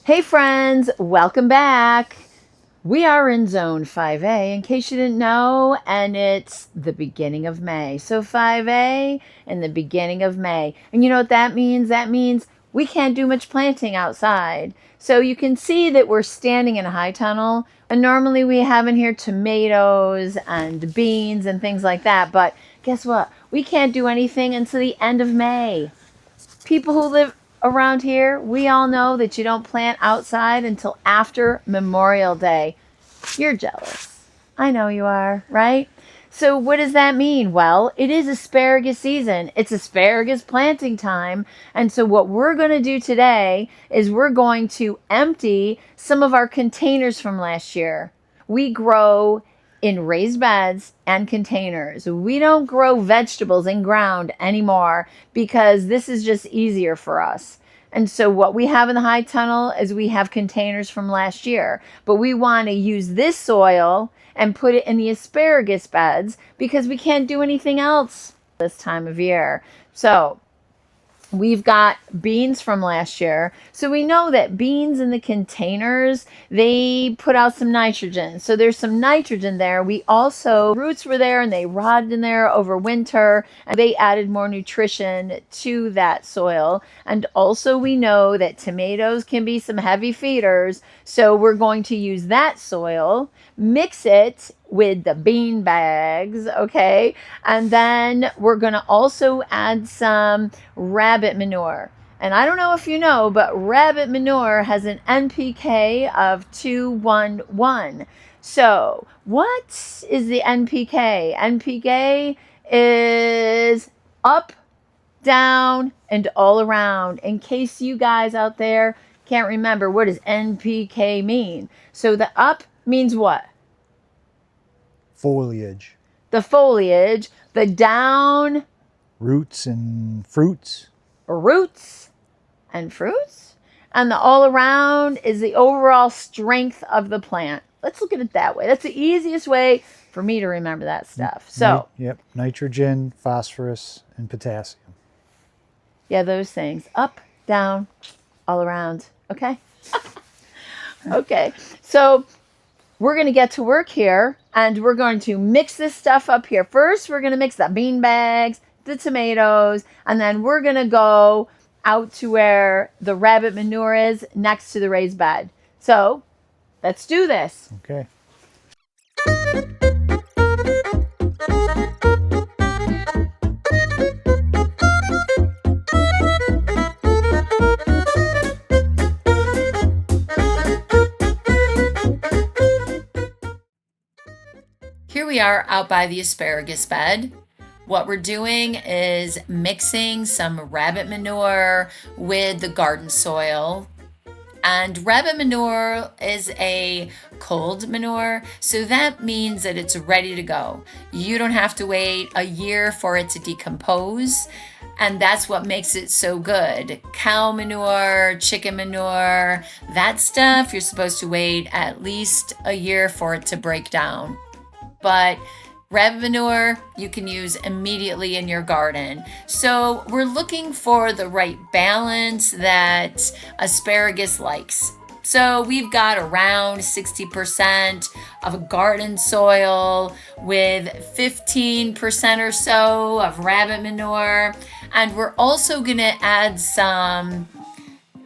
Hey friends, welcome back. We are in zone 5A in case you didn't know, and it's the beginning of May. So 5A in the beginning of May. And you know what that means? That means we can't do much planting outside. So you can see that we're standing in a high tunnel, and normally we have in here tomatoes and beans and things like that, but guess what? We can't do anything until the end of May. People who live around here, we all know that you don't plant outside until after Memorial Day. You're jealous. I know you are, right? So what does that mean? Well, it is asparagus season. It's asparagus planting time. And so what we're going to do today is we're going to empty some of our containers from last year. We grow in raised beds and containers. We don't grow vegetables in ground anymore because this is just easier for us. And so what we have in the high tunnel is we have containers from last year, but we want to use this soil and put it in the asparagus beds because we can't do anything else this time of year. So we've got beans from last year. So we know that beans in the containers, they put out some nitrogen. So there's some nitrogen there. We also, roots were there and they rotted in there over winter and they added more nutrition to that soil. And also we know that tomatoes can be some heavy feeders. So we're going to use that soil, mix it with the bean bags, okay? And then we're going to also add some rabbit manure. And I don't know if you know, but rabbit manure has an NPK of 211. So what is the NPK? NPK is up, down, and all around. In case you guys out there can't remember, what does NPK mean? So the up means what? Foliage. The foliage. The down. Roots and fruits. Roots and fruits. And the all around is the overall strength of the plant. Let's look at it that way. That's the easiest way for me to remember that stuff. So, yep, nitrogen, phosphorus, and potassium. yeah, those things. Up, down, all around. Okay? Okay. So, we're going to get to work here and we're going to mix this stuff up here. First, we're going to mix the bean bags, the tomatoes, and then we're going to go out to where the rabbit manure is next to the raised bed. So let's do this. Okay. Here we are out by the asparagus bed. What we're doing is mixing some rabbit manure with the garden soil. And rabbit manure is a cold manure, so that means that it's ready to go. You don't have to wait a year for it to decompose. And that's what makes it so good. Cow manure, chicken manure, that stuff, you're supposed to wait at least a year for it to break down. But rabbit manure you can use immediately in your garden. So we're looking for the right balance that asparagus likes. So we've got around 60% of a garden soil with 15% or so of rabbit manure. And we're also going to add some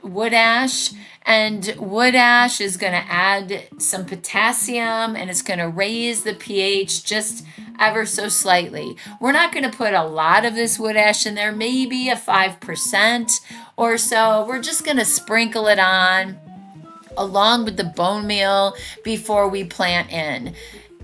wood ash. And wood ash is going to add some potassium and it's going to raise the pH just ever so slightly. We're not going to put a lot of this wood ash in there, maybe a 5% or so. We're just going to sprinkle it on along with the bone meal before we plant in.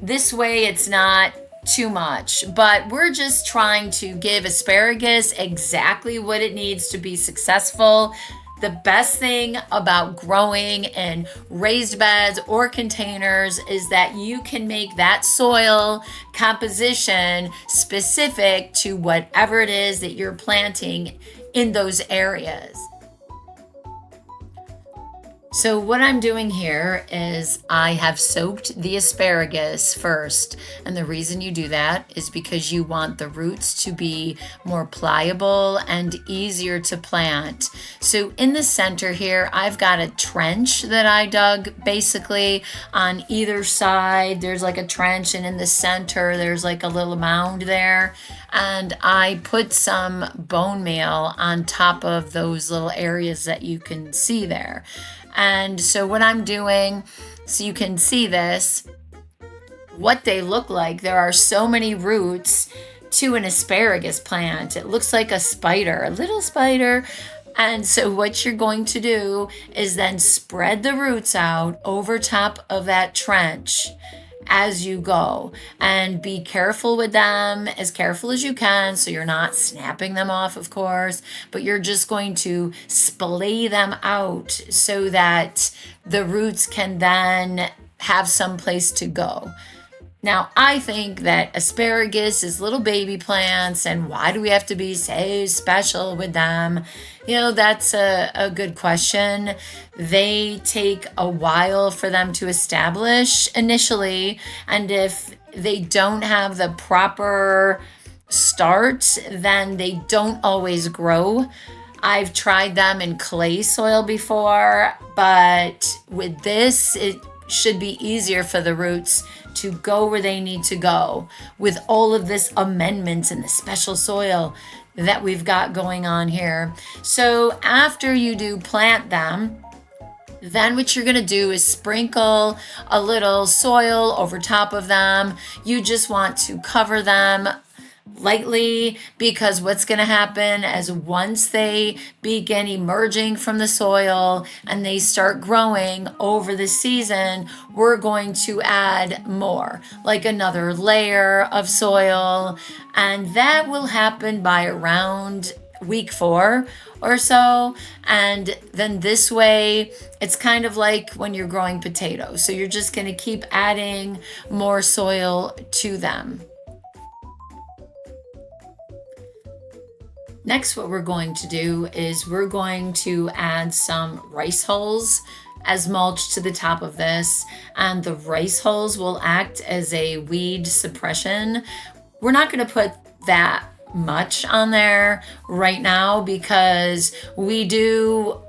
This way it's not too much, but we're just trying to give asparagus exactly what it needs to be successful. The best thing about growing in raised beds or containers is that you can make that soil composition specific to whatever it is that you're planting in those areas. So what I'm doing here is I have soaked the asparagus first. And the reason you do that is because you want the roots to be more pliable and easier to plant. So in the center here, I've got a trench that I dug basically on either side. There's like a trench, and in the center, there's like a little mound there. And I put some bone meal on top of those little areas that you can see there. And so what I'm doing, so you can see this, what they look like, there are so many roots to an asparagus plant. It looks like a spider, a little spider. And so what you're going to do is then spread the roots out over top of that trench as you go, and be careful with them, as careful as you can, so you're not snapping them off, of course, but you're just going to splay them out so that the roots can then have some place to go. Now, I think that asparagus is little baby plants, and why do we have to be so special with them? You know, that's a good question. They take a while for them to establish initially, and if they don't have the proper start, then they don't always grow. I've tried them in clay soil before, but with this, it should be easier for the roots to go where they need to go with all of this amendments and the special soil that we've got going on here. So after you do plant them, then what you're going to do is sprinkle a little soil over top of them. You just want to cover them lightly, because what's going to happen is once they begin emerging from the soil and they start growing over the season, we're going to add more, like another layer of soil, and that will happen by around week 4 or so. And then this way, it's kind of like when you're growing potatoes. So you're just going to keep adding more soil to them. Next, what we're going to do is we're going to add some rice hulls as mulch to the top of this, and the rice hulls will act as a weed suppression. We're not going to put that much on there right now because we do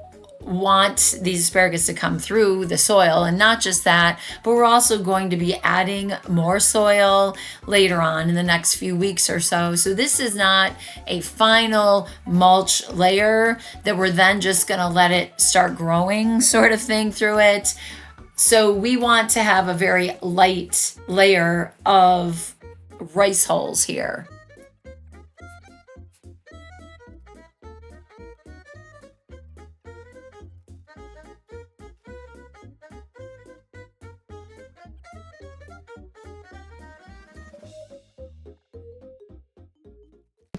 want these asparagus to come through the soil, and not just that, but we're also going to be adding more soil later on in the next few weeks or so. So this is not a final mulch layer that we're then just going to let it start growing sort of thing through it. So we want to have a very light layer of rice hulls here.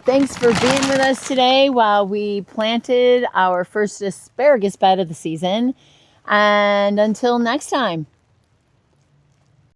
Thanks for being with us today while we planted our first asparagus bed of the season. And until next time.